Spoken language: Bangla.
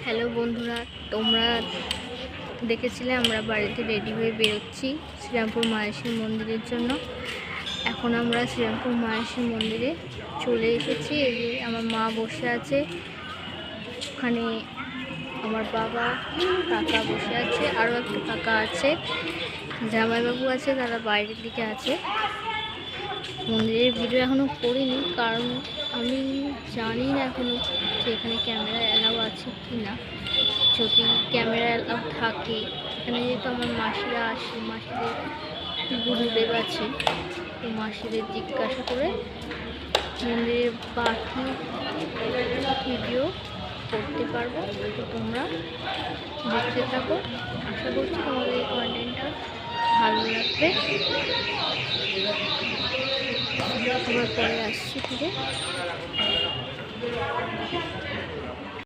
হ্যালো বন্ধুরা, তোমরা দেখেছিলে আমরা বাড়িতে রেডি হয়ে বেরোচ্ছি শ্রীরামপুর মায়েশ্বরী মন্দিরের জন্য। এখন আমরা শ্রীরামপুর মায়েশ্বরী মন্দিরে চলে এসেছি। এই যে আমার মা বসে আছে, ওখানে আমার বাবা কাকা বসে আছে, আরও একটা কাকা আছে, জামাইবাবু আছে, তারা বাইরের দিকে আছে। মন্দিরের ভিডিও এখনও করিনি, কারণ আমি জানি না এখনও যে এখানে ক্যামেরা অ্যালাউ আছে কি না। যদি ক্যামেরা অ্যালাউ থাকে, এখানে যেহেতু আমার মাসিরা আসে, মাসিদের গুরুদেব আছে, তো মাসিদের জিজ্ঞাসা করে মন্দিরের বাকি ভিডিও করতে পারবো। তো তোমরা দেখতে থাকো, আশা করছি তোমাদের এই কন্টেন্টটা ভালো লাগবে। আমরা পরে আসছি ফিরে।